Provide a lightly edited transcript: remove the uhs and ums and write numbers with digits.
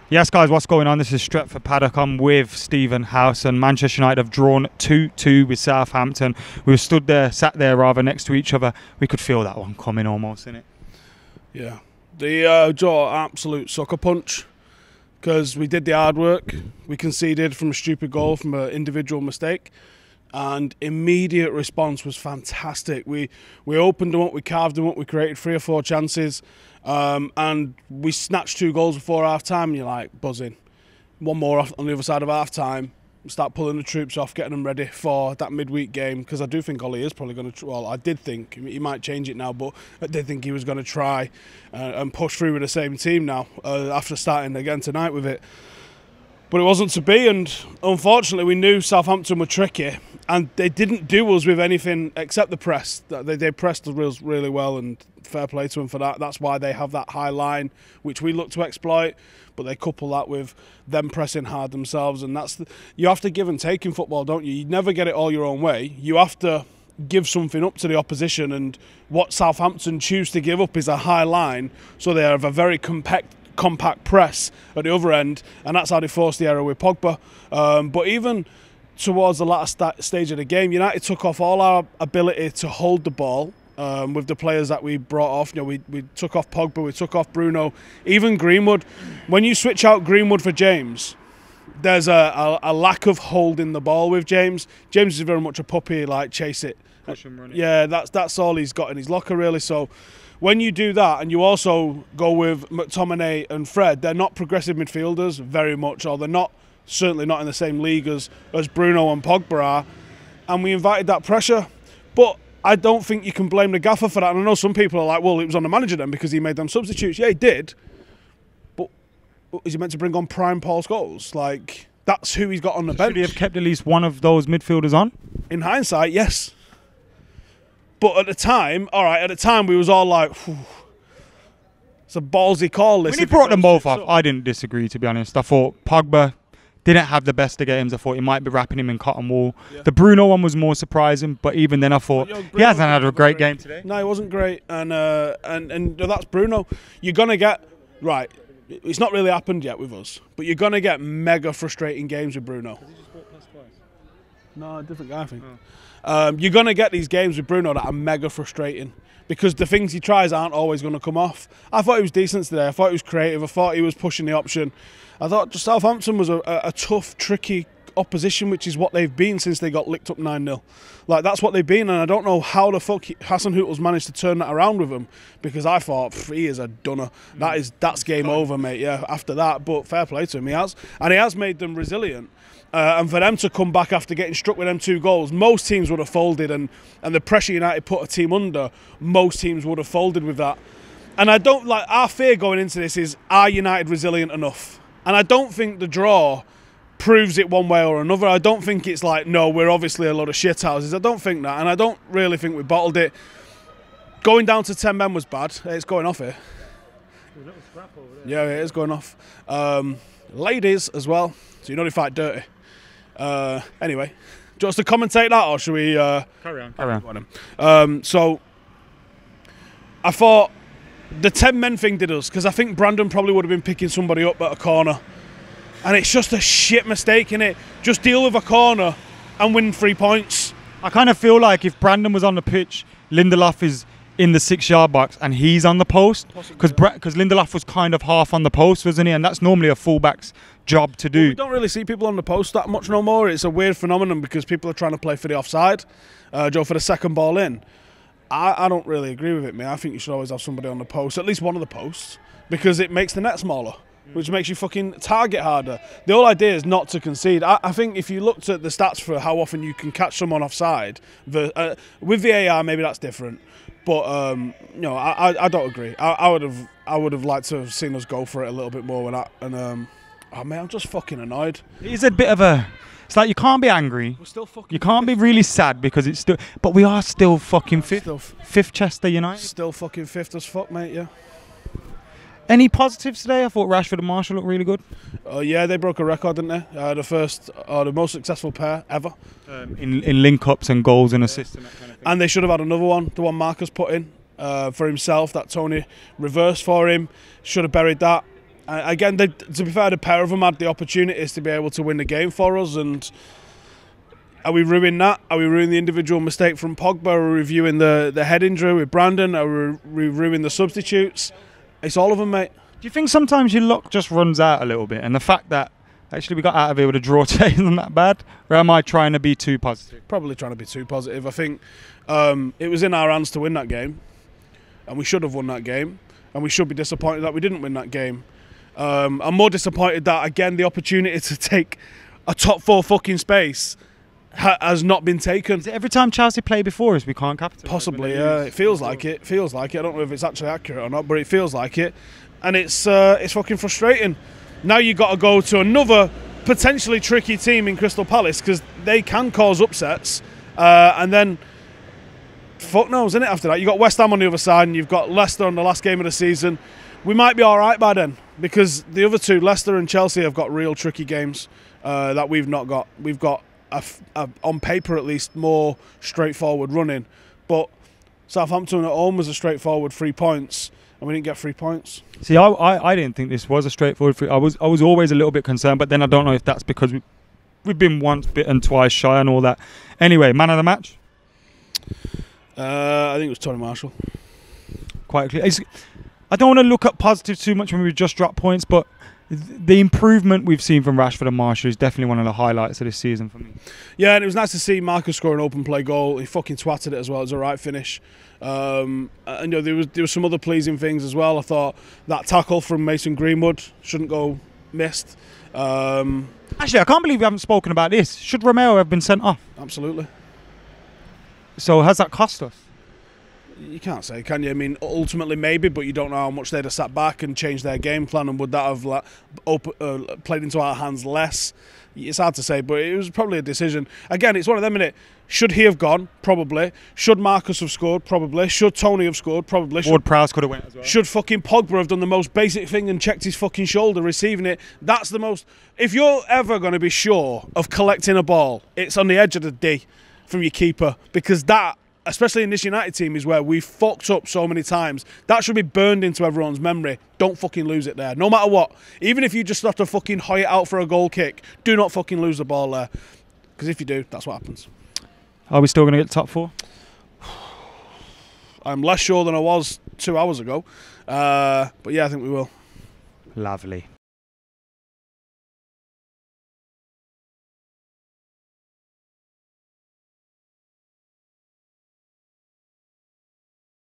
Yes, guys, what's going on? This is Stretford Paddock. I'm with Stephen Howson. Manchester United have drawn 2-2 with Southampton. We were sat there rather next to each other. We could feel that one coming almost, innit? Yeah. The draw, absolute sucker punch, because we did the hard work. We conceded from a stupid goal, from an individual mistake, and immediate response was fantastic. We opened them up, we carved them up, we created 3 or 4 chances, and we snatched 2 goals before half-time, and you're like, buzzing. One more off on the other side of half-time, start pulling the troops off, getting them ready for that midweek game, because I do think Ollie is probably going to, well, I did think, he might change it now, but I did think he was going to try and push through with the same team now, after starting again tonight with it. But it wasn't to be, and unfortunately we knew Southampton were tricky, and they didn't do us with anything except the press. They pressed us really well, and fair play to them for that. That's why they have that high line, which we look to exploit, but they couple that with them pressing hard themselves, and you have to give and take in football, don't you? You never get it all your own way. You have to give something up to the opposition, and what Southampton choose to give up is a high line, so they have a very compact press at the other end, and that's how they forced the error with Pogba. But even towards the latter stage of the game, United took off all our ability to hold the ball with the players that we brought off. You know, we took off Pogba, we took off Bruno, even Greenwood. When you switch out Greenwood for James, there's a lack of holding the ball with James. James is very much a puppy, like chase it. Push him, run it. Yeah, that's all he's got in his locker, really. So when you do that, and you also go with McTominay and Fred, they're not progressive midfielders very much, or they're certainly not in the same league as Bruno and Pogba are, and we invited that pressure. But I don't think you can blame the gaffer for that. And I know some people are like, well, it was on the manager then because he made them substitutes. Yeah, he did. But is he meant to bring on prime Paul Scholes? Like, that's who he's got on the bench. Should he have kept at least one of those midfielders on? In hindsight, yes. But at the time, we was all like, whew, it's a ballsy call. When he brought them both off, I didn't disagree, to be honest. I thought Pogba didn't have the best of games. I thought he might be wrapping him in cotton wool. Yeah. The Bruno one was more surprising, but even then I thought he hasn't had a great game today. No, he wasn't great, and that's Bruno. You're gonna get right. It's not really happened yet with us, but you're gonna get mega frustrating games with Bruno. Has he just bought plus twice? No, a different guy, I think. Oh. You're gonna get these games with Bruno that are mega frustrating, because the things he tries aren't always going to come off. I thought he was decent today. I thought he was creative. I thought he was pushing the option. I thought Southampton was a tough, tricky opposition, which is what they've been since they got licked up 9-0. Like, that's what they've been, and I don't know how the fuck Hasenhüttl's managed to turn that around with him, because I thought, he is a dunner. That's game over, mate, yeah, after that. But fair play to him, he has. And he has made them resilient. And for them to come back after getting struck with them 2 goals, most teams would have folded, and the pressure United put a team under, most teams would have folded with that. And I don't, like, our fear going into this is, are United resilient enough? And I don't think the draw proves it one way or another. I don't think it's like, no, we're obviously a lot of shithouses. I don't think that, and I don't really think we bottled it. Going down to 10 men was bad. It's going off here. There's a little scrap over there. Yeah, it is going off. Ladies as well, so you know they fight dirty. Anyway, do you want us to commentate that, or should we carry on? So I thought the 10 men thing did us, because I think Brandon probably would have been picking somebody up at a corner, and it's just a shit mistake, innit? Just deal with a corner and win 3 points. I kind of feel like if Brandon was on the pitch, Lindelof is in the 6-yard box and he's on the post, because Lindelof was kind of half on the post, wasn't he? And that's normally a fullback's job to do. Well, we don't really see people on the post that much no more. It's a weird phenomenon, because people are trying to play for the offside, Joe, for the second ball in. I don't really agree with it, mate. I think you should always have somebody on the post, at least one of the posts, because it makes the net smaller, which makes you fucking target harder. The whole idea is not to concede. I think if you looked at the stats for how often you can catch someone offside, with VAR maybe that's different. But you know, I don't agree. I would have liked to have seen us go for it a little bit more with that. And oh man, I'm just fucking annoyed. It's a bit of a. It's like you can't be angry. We're still fucking. You can't be really sad because it's still. But we are still fucking fifth Chester United. Still fucking fifth as fuck, mate. Yeah. Any positives today? I thought Rashford and Marshall looked really good. Yeah, they broke a record, didn't they? The most successful pair ever. In link-ups and goals and assists and that kind of thing. And they should have had another one, the one Marcus put in for himself, that Tony reversed for him. Should have buried that. Again, to be fair, the pair of them had the opportunities to be able to win the game for us, and are we ruining that? Are we ruining the individual mistake from Pogba? Are we reviewing the head injury with Brandon? Are we ruining the substitutes? It's all of them, mate. Do you think sometimes your luck just runs out a little bit, and the fact that actually we got out of here with a draw today isn't that bad? Or am I trying to be too positive? Probably trying to be too positive. I think it was in our hands to win that game, and we should have won that game, and we should be disappointed that we didn't win that game. I'm more disappointed that, again, the opportunity to take a top 4 fucking space has not been taken. Is it every time Chelsea play before us we can't capitalise? Possibly, yeah. It feels like it. Feels like it. I don't know if it's actually accurate or not, but it feels like it. And it's fucking frustrating. Now you've got to go to another potentially tricky team in Crystal Palace, because they can cause upsets. And then, fuck knows, isn't it, after that? You've got West Ham on the other side, and you've got Leicester on the last game of the season. We might be all right by then, because the other two, Leicester and Chelsea, have got real tricky games that we've not got. We've got, on paper at least, more straightforward running. But Southampton at home was a straightforward 3 points, and we didn't get 3 points. See, I didn't think this was a straightforward 3. I was always a little bit concerned, but then I don't know if that's because we've been once bitten, twice shy and all that. Anyway, man of the match? I think it was Tony Marshall. Quite clear. I don't want to look at positives too much when we just dropped points, but the improvement we've seen from Rashford and Marshall is definitely one of the highlights of this season for me. Yeah, and it was nice to see Marcus score an open play goal. He fucking twatted it as well. It was a right finish. And there was some other pleasing things as well. I thought that tackle from Mason Greenwood shouldn't go missed. Actually, I can't believe we haven't spoken about this. Should Romeo have been sent off? Absolutely. So has that cost us? You can't say, can you? I mean, ultimately maybe, but you don't know how much they'd have sat back and changed their game plan, and would that have played into our hands less? It's hard to say, but it was probably a decision. Again, it's one of them, innit? Should he have gone? Probably. Should Marcus have scored? Probably. Should Tony have scored? Probably. Ward-Prowse could have went as well. Should fucking Pogba have done the most basic thing and checked his fucking shoulder receiving it? That's the most... If you're ever going to be sure of collecting a ball, it's on the edge of the D from your keeper, because that, especially in this United team, is where we fucked up so many times. That should be burned into everyone's memory. Don't fucking lose it there, no matter what. Even if you just have to fucking hoy it out for a goal kick, do not fucking lose the ball there, because if you do, that's what happens. Are we still going to get the top 4? I'm less sure than I was 2 hours ago, but yeah, I think we will. Lovely.